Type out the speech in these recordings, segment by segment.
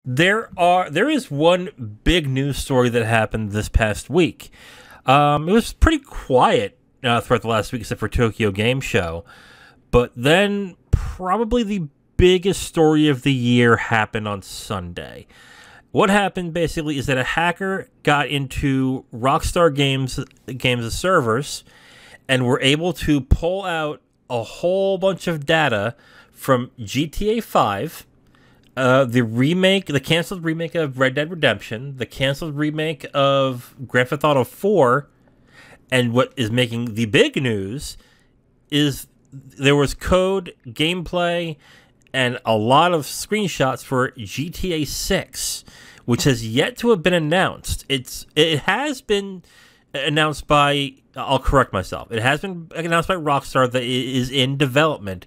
There is one big news story that happened this past week. It was pretty quiet throughout the last week, except for Tokyo Game Show. But then, probably the biggest story of the year happened on Sunday. What happened basically is that a hacker got into Rockstar Games' servers and were able to pull out a whole bunch of data from GTA 5, the canceled remake of Red Dead Redemption, the canceled remake of Grand Theft Auto 4, and what is making the big news is there was code, gameplay, and a lot of screenshots for GTA 6, which has yet to have been announced. It has been announced by, I'll correct myself, it has been announced by Rockstar that it is in development,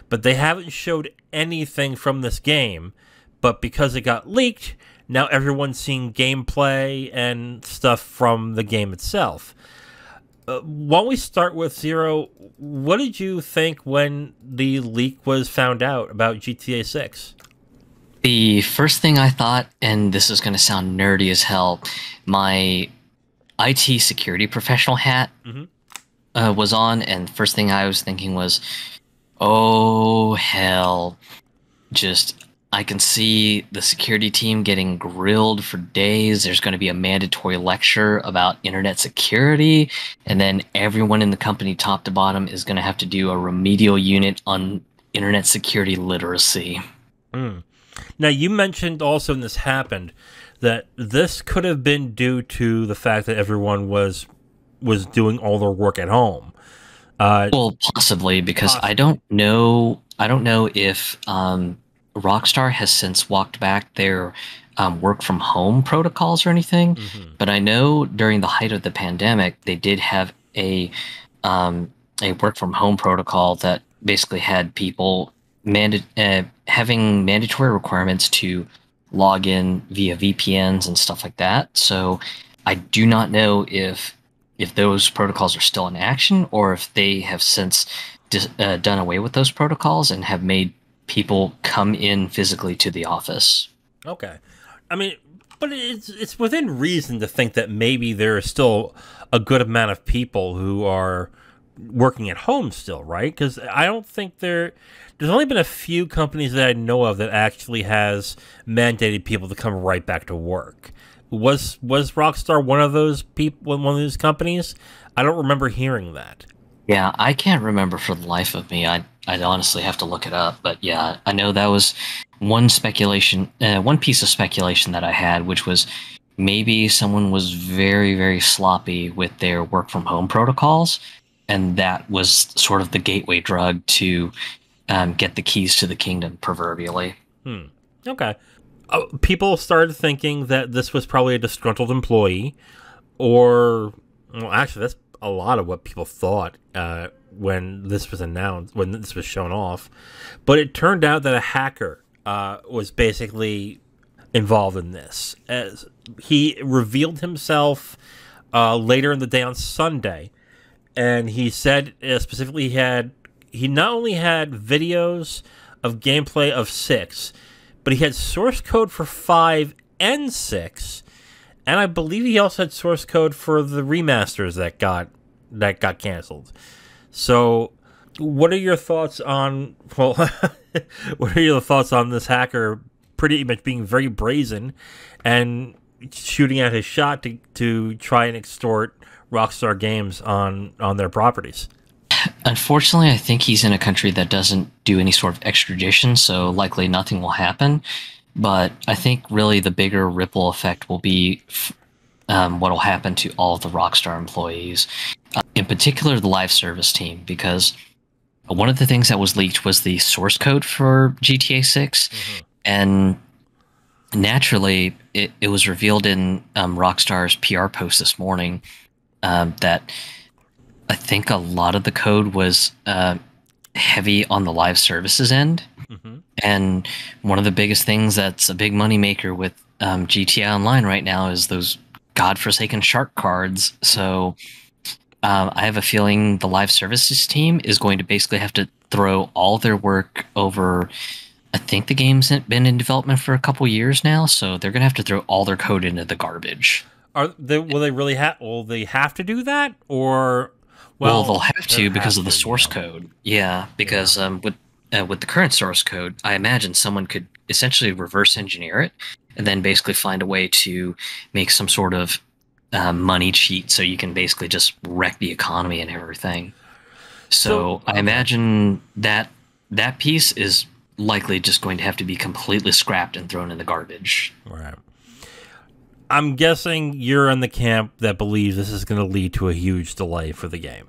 but they haven't showed anything from this game. But because it got leaked, now everyone's seeing gameplay and stuff from the game itself. Why don't we start with Zero? What did you think when the leak was found out about GTA 6? The first thing I thought, and this is going to sound nerdy as hell, my IT security professional hat was on, and first thing I was thinking was, oh hell, just I can see the security team getting grilled for days. There's going to be a mandatory lecture about internet security, and then everyone in the company, top to bottom, is going to have to do a remedial unit on internet security literacy. Now, you mentioned also when this happened that this could have been due to the fact that everyone was doing all their work at home. Well, possibly, because I don't know if Rockstar has since walked back their work from home protocols or anything, but I know during the height of the pandemic, they did have a work from home protocol that basically had people having mandatory requirements to log in via VPNs and stuff like that. So I do not know if those protocols are still in action or if they have since done away with those protocols and have made people come in physically to the office. Okay. I mean, but it's within reason to think that maybe there is still a good amount of people who are working at home still, right? Because I don't think there's only been a few companies that I know of that actually has mandated people to come right back to work. Was Rockstar one of those people, one of those companies? I don't remember hearing that. Yeah, I can't remember for the life of me. I'd honestly have to look it up. But yeah, I know that was one piece of speculation that I had, which was maybe someone was very, very sloppy with their work from home protocols. And that was sort of the gateway drug to get the keys to the kingdom, proverbially. Okay. People started thinking that this was probably a disgruntled employee, or, well, actually, that's a lot of what people thought when this was announced, when this was shown off. But it turned out that a hacker was basically involved in this. As he revealed himself later in the day on Sunday, and he said specifically he not only had videos of gameplay of 6, but he had source code for 5 and 6, and I believe he also had source code for the remasters that got canceled. So, what are your thoughts on what are your thoughts on this hacker pretty much being very brazen and shooting out his shot to try and extort Rockstar Games on their properties? Unfortunately, I think he's in a country that doesn't do any sort of extradition, so likely nothing will happen. But I think really the bigger ripple effect will be what will happen to all of the Rockstar employees, in particular the live service team, because one of the things that was leaked was the source code for GTA 6, and naturally it was revealed in Rockstar's PR post this morning that I think a lot of the code was heavy on the live services end. And one of the biggest things that's a big moneymaker with GTA Online right now is those godforsaken shark cards. So I have a feeling the live services team is going to basically have to throw all their work over I think the game's been in development for a couple years now, so they're gonna have to throw all their code into the garbage. Will they have to do that, or Well, well, they'll have they to because have of the to, source yeah. code. Yeah, Yeah. because with the current source code, I imagine someone could essentially reverse engineer it and then basically find a way to make some sort of money cheat, so you can basically just wreck the economy and everything. So So I okay. imagine that that piece is likely just going to have to be completely scrapped and thrown in the garbage. All right. I'm guessing you're in the camp that believes this is going to lead to a huge delay for the game.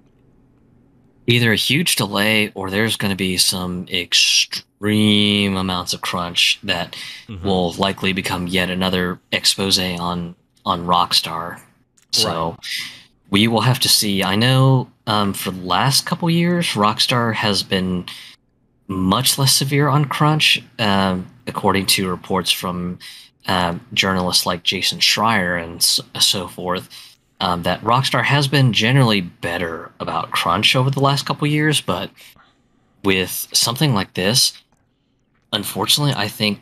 Either a huge delay or there's going to be some extreme amounts of crunch that Hmm. will likely become yet another expose on Rockstar. Right. So we will have to see. I know for the last couple years, Rockstar has been much less severe on crunch, according to reports from journalists like Jason Schreier and so forth. That Rockstar has been generally better about crunch over the last couple years, but with something like this, unfortunately, I think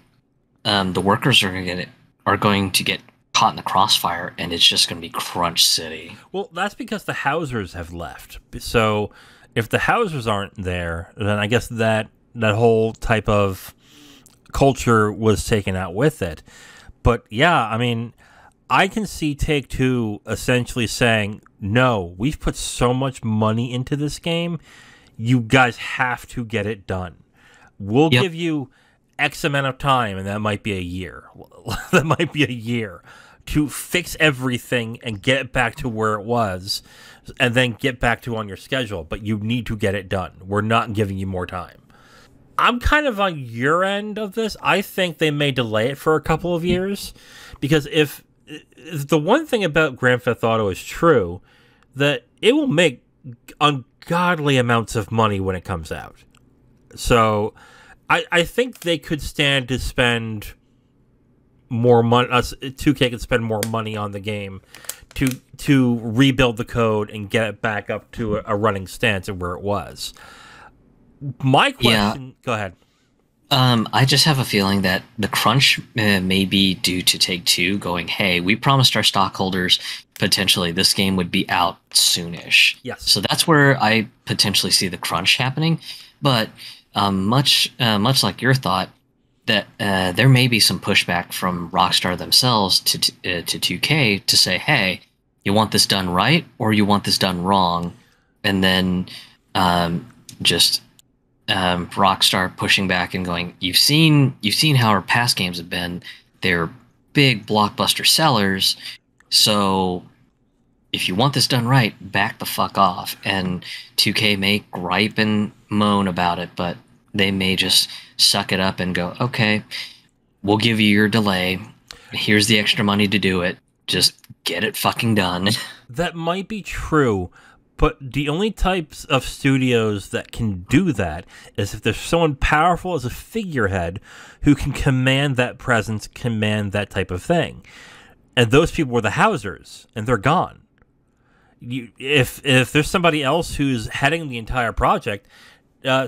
the workers are going to get caught in the crossfire, and it's just going to be crunch city. Well, that's because the Housers have left. So if the Housers aren't there, then I guess that whole type of culture was taken out with it. But yeah, I mean, I can see Take Two essentially saying, "No, we've put so much money into this game. You guys have to get it done. We'll Yep. give you X amount of time, and that might be a year. That might be a year to fix everything and get it back to where it was, and then get back to on your schedule. But you need to get it done. We're not giving you more time." I'm kind of on your end of this. I think they may delay it for a couple of years because if the one thing about Grand Theft Auto is true, that it will make ungodly amounts of money when it comes out. So I think they could stand to spend more money. 2K could spend more money on the game to rebuild the code and get it back up to a running stance of where it was. My Yeah. question, go ahead. I just have a feeling that the crunch may be due to Take Two going, hey, we promised our stockholders potentially this game would be out soonish. Yes. So that's where I potentially see the crunch happening. But much like your thought, that there may be some pushback from Rockstar themselves to 2K to say, hey, you want this done right or you want this done wrong, and then just Rockstar pushing back and going, you've seen how our past games have been. They're big blockbuster sellers, so if you want this done right, back the fuck off. And 2K may gripe and moan about it, but they may just suck it up and go, okay, we'll give you your delay. Here's the extra money to do it. Just get it fucking done. That might be true, but the only types of studios that can do that is if there's someone powerful as a figurehead who can command that presence, command that type of thing. And those people were the Housers, and they're gone. If there's somebody else who's heading the entire project,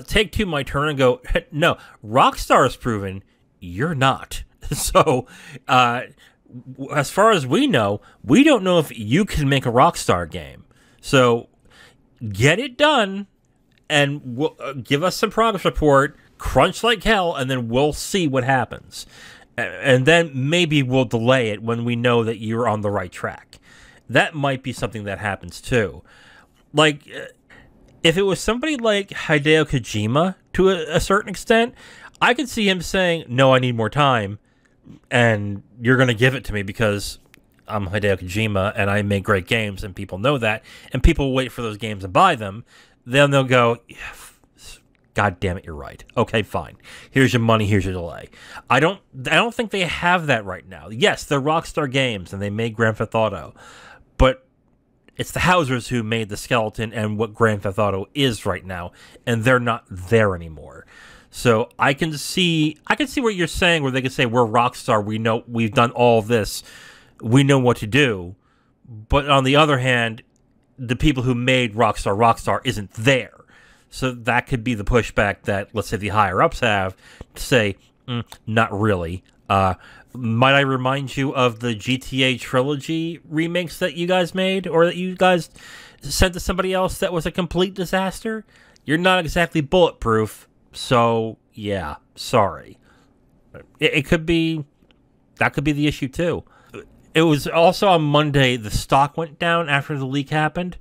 Take Two might turn and go, no, Rockstar has proven you're not. So, as far as we don't know if you can make a Rockstar game. So, get it done, and give us some progress report, crunch like hell, and then we'll see what happens. And then maybe we'll delay it when we know that you're on the right track. That might be something that happens too. Like, if it was somebody like Hideo Kojima to a certain extent, I could see him saying, "No, I need more time," and you're going to give it to me because I'm Hideo Kojima and I make great games, and people know that, and people wait for those games and buy them. Then they'll go, yeah, "God damn it, you're right. Okay, fine. Here's your money. Here's your delay." I don't think they have that right now. Yes, they're Rockstar Games and they made Grand Theft Auto, but it's the Housers who made the skeleton and what Grand Theft Auto is right now, and they're not there anymore. So I can see what you're saying, where they can say we're Rockstar, we know we've done all this, we know what to do. But on the other hand, the people who made Rockstar isn't there. So that could be the pushback that, let's say, the higher-ups have to say, not really. Might I remind you of the GTA Trilogy remakes that you guys made, or that you guys sent to somebody else that was a complete disaster? You're not exactly bulletproof, so yeah, sorry. It could be, that could be the issue too. It was also on Monday, the stock went down after the leak happened.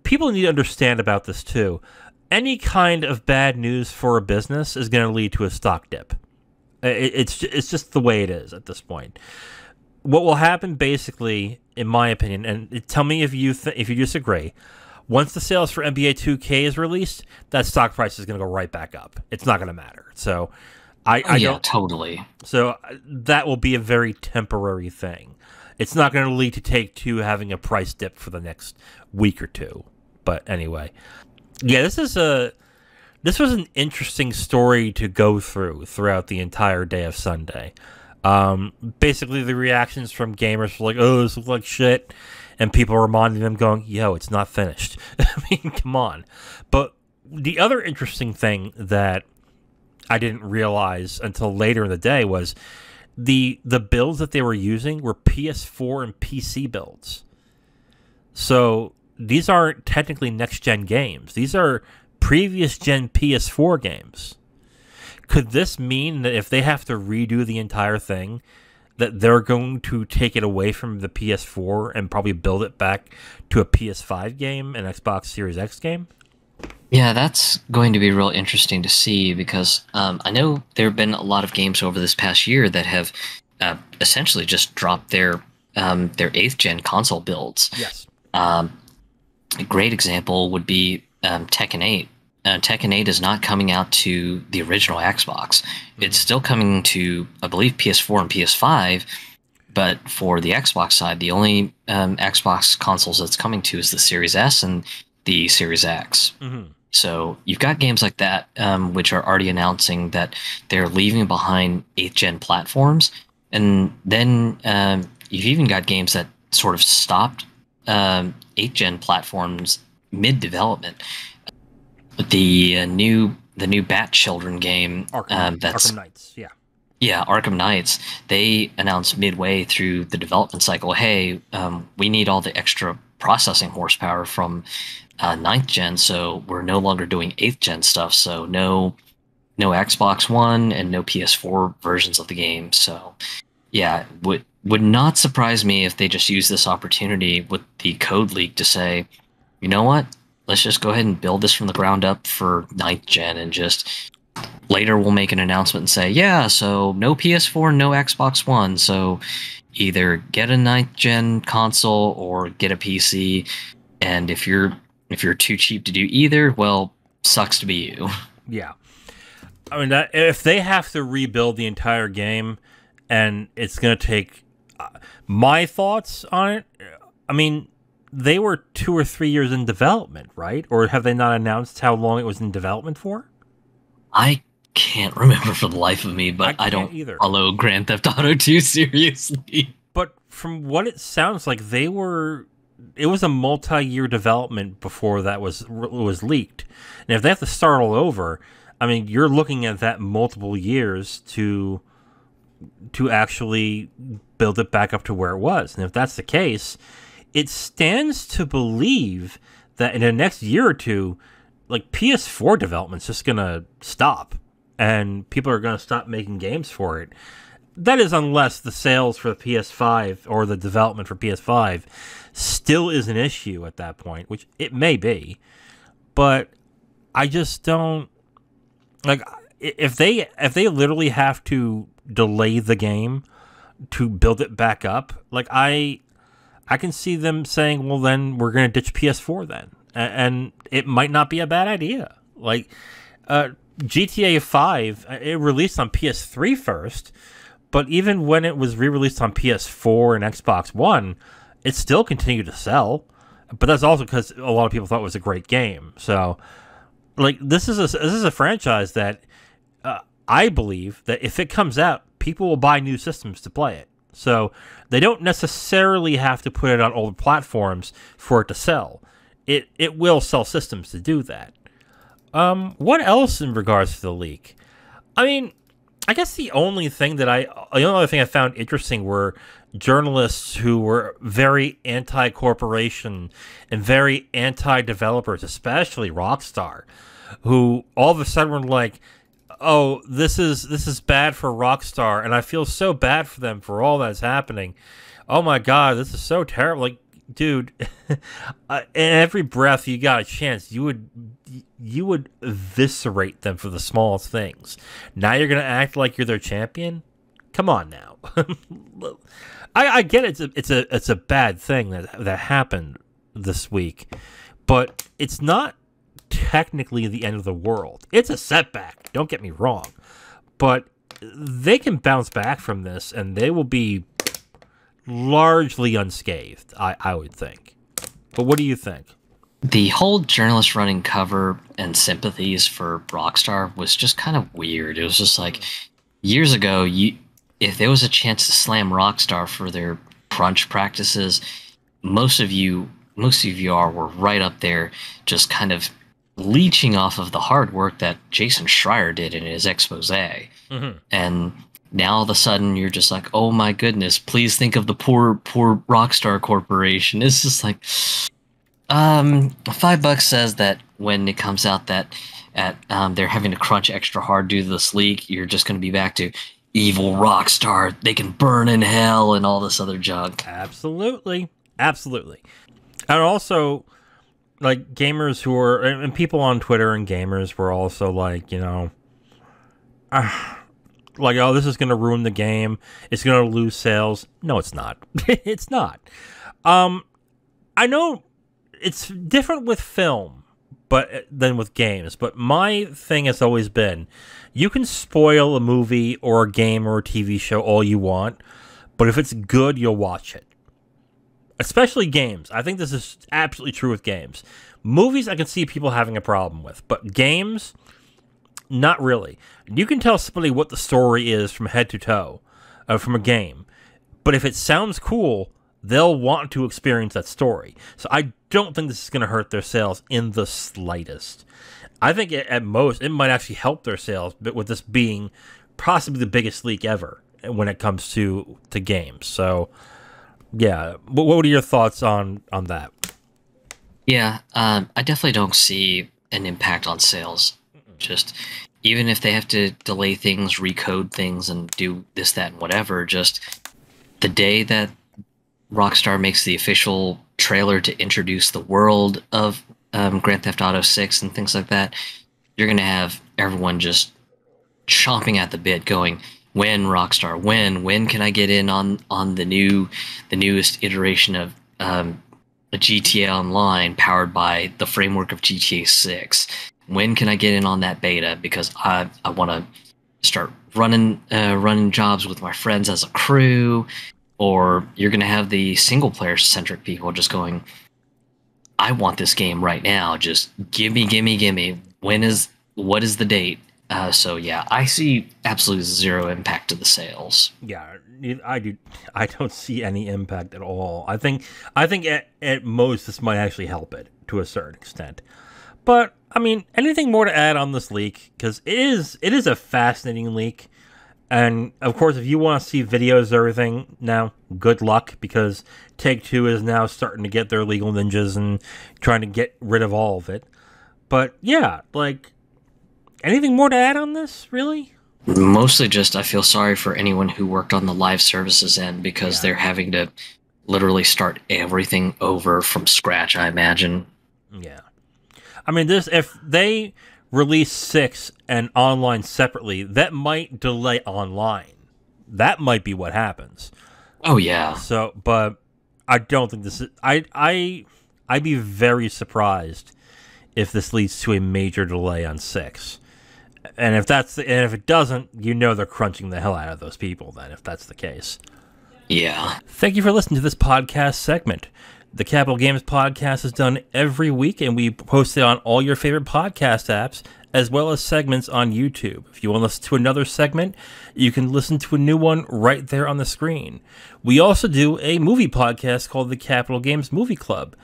People need to understand about this too. Any kind of bad news for a business is going to lead to a stock dip. It's just the way it is at this point. What will happen, basically, in my opinion, and tell me if you disagree, once the sales for NBA 2K is released, that stock price is going to go right back up. It's not going to matter. So, totally. So that will be a very temporary thing. It's not going to lead to Take-Two having a price dip for the next week or two. But anyway, yeah, this was an interesting story to go throughout the entire day of Sunday. Basically, the reactions from gamers were like, "Oh, this looks like shit," and people reminding them, going, "Yo, it's not finished." I mean, come on. But the other interesting thing that I didn't realize until later in the day was the builds that they were using were PS4 and PC builds. So these aren't technically next-gen games. These are previous-gen PS4 games. Could this mean that if they have to redo the entire thing, that they're going to take it away from the PS4 and probably build it back to a PS5 game, an Xbox Series X game? Yeah, that's going to be real interesting to see because I know there have been a lot of games over this past year that have essentially just dropped their 8th-gen console builds. Yes. A great example would be Tekken 8. Tekken 8 is not coming out to the original Xbox. Mm-hmm. It's still coming to, I believe, PS4 and PS5, but for the Xbox side, the only Xbox consoles that's coming to is the Series S and the Series X. Mm-hmm. So you've got games like that, which are already announcing that they're leaving behind 8th-gen platforms. And then you've even got games that sort of stopped 8th-gen platforms mid-development. The new Bat Children game, Arkham Knights, yeah. Yeah, Arkham Knights, they announced midway through the development cycle, hey, we need all the extra processing horsepower from 9th gen, so we're no longer doing 8th gen stuff, so no Xbox One and no PS4 versions of the game. So yeah, would not surprise me if they just use this opportunity with the code leak to say, you know what, let's just go ahead and build this from the ground up for 9th gen, and just later we'll make an announcement and say, yeah, so no PS4, no Xbox One, so either get a 9th gen console or get a PC, and if you're too cheap to do either, well, sucks to be you. Yeah. I mean, if they have to rebuild the entire game, and it's going to take... my thoughts on it, I mean, they were 2 or 3 years in development, right? Or have they not announced how long it was in development for? I can't remember for the life of me, but I don't either follow Grand Theft Auto 2 seriously. But from what it sounds like, it was a multi-year development before that was leaked. And if they have to start all over, I mean, you're looking at that multiple years to actually build it back up to where it was. And if that's the case, it stands to believe that in the next year or two, like, PS4 development's just going to stop, and people are going to stop making games for it. That is, unless the sales for the PS5 or the development for PS5 still is an issue at that point, which it may be. But I just don't... like, if they literally have to delay the game to build it back up, like, I can see them saying, well, then we're going to ditch PS4 then. And it might not be a bad idea. Like, GTA 5, it released on PS3 first, but even when it was re-released on PS4 and Xbox One, it still continued to sell. But that's also because a lot of people thought it was a great game. So, like, this is a franchise that I believe that if it comes out, people will buy new systems to play it. So they don't necessarily have to put it on older platforms for it to sell. it will sell systems to do that. What else in regards to the leak? I mean, I guess the only other thing I found interesting were journalists who were very anti-corporation and very anti-developers, especially Rockstar, who all of a sudden were like, "Oh, this is bad for Rockstar," and I feel so bad for them for all that's happening. Oh my God, this is so terrible. Like, dude, in every breath you got a chance, you would eviscerate them for the smallest things. Now you're gonna act like you're their champion? Come on now. I get it's a bad thing that happened this week, but it's not technically the end of the world. It's a setback. Don't get me wrong, but they can bounce back from this, and they will be largely unscathed, I would think. But what do you think? The whole journalist running cover and sympathies for Rockstar was just kind of weird. It was just like, years ago, if there was a chance to slam Rockstar for their crunch practices, most of you were right up there, just kind of leeching off of the hard work that Jason Schreier did in his expose. Mm-hmm. And now all of a sudden you're just like, oh my goodness, please think of the poor Rockstar Corporation. It's just like, $5 says that when it comes out that they're having to crunch extra hard due to this leak, you're just going to be back to evil Rockstar. They can burn in hell and all this other junk. Absolutely. And also, like, gamers who are, and people on Twitter and gamers were also like, like, oh, this is going to ruin the game. It's going to lose sales. No, it's not. It's not. I know it's different with film than with games, but my thing has always been, you can spoil a movie or a game or a TV show all you want, but if it's good, you'll watch it. Especially games. I think this is absolutely true with games. Movies, I can see people having a problem with, but games, not really. You can tell somebody what the story is from head to toe from a game, but if it sounds cool, they'll want to experience that story. So I don't think this is going to hurt their sales in the slightest. I think at most, it might actually help their sales, but with this being possibly the biggest leak ever when it comes to games. So, yeah. What are your thoughts on that? Yeah, I definitely don't see an impact on sales. Just, even if they have to delay things, recode things, and do this, that, and whatever, just the day that Rockstar makes the official trailer to introduce the world of Grand Theft Auto 6 and things like that, you're going to have everyone just chomping at the bit going, when Rockstar, when can I get in on the newest iteration of a GTA Online powered by the framework of GTA 6? When can I get in on that beta? Because I want to start running jobs with my friends as a crew. Or you're going to have the single player centric people just going, I want this game right now. Just gimme. What is the date? So yeah, I see absolutely zero impact to the sales. Yeah, I do. I don't see any impact at all. I think at most this might actually help it to a certain extent. But I mean, anything more to add on this leak? Because it is a fascinating leak. And, of course, if you want to see videos of everything now, good luck, because Take-Two is now starting to get their legal ninjas and trying to get rid of all of it. But, yeah, like, anything more to add on this, really? Mostly just I feel sorry for anyone who worked on the live services end, because they're having to literally start everything over from scratch, I imagine. Yeah. I mean, if they release 6 and online separately, that might delay online. That might be what happens. Oh yeah. So, but I don't think this is. I'd be very surprised if this leads to a major delay on 6. And if it doesn't, they're crunching the hell out of those people. Then, if that's the case. Yeah. Thank you for listening to this podcast segment. The Capital Games podcast is done every week, and we post it on all your favorite podcast apps, as well as segments on YouTube. If you want to listen to another segment, you can listen to a new one right there on the screen. We also do a movie podcast called the Capital Games Movie Club.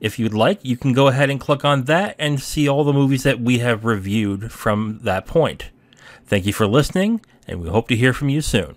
If you'd like, you can go ahead and click on that and see all the movies that we have reviewed from that point. Thank you for listening, and we hope to hear from you soon.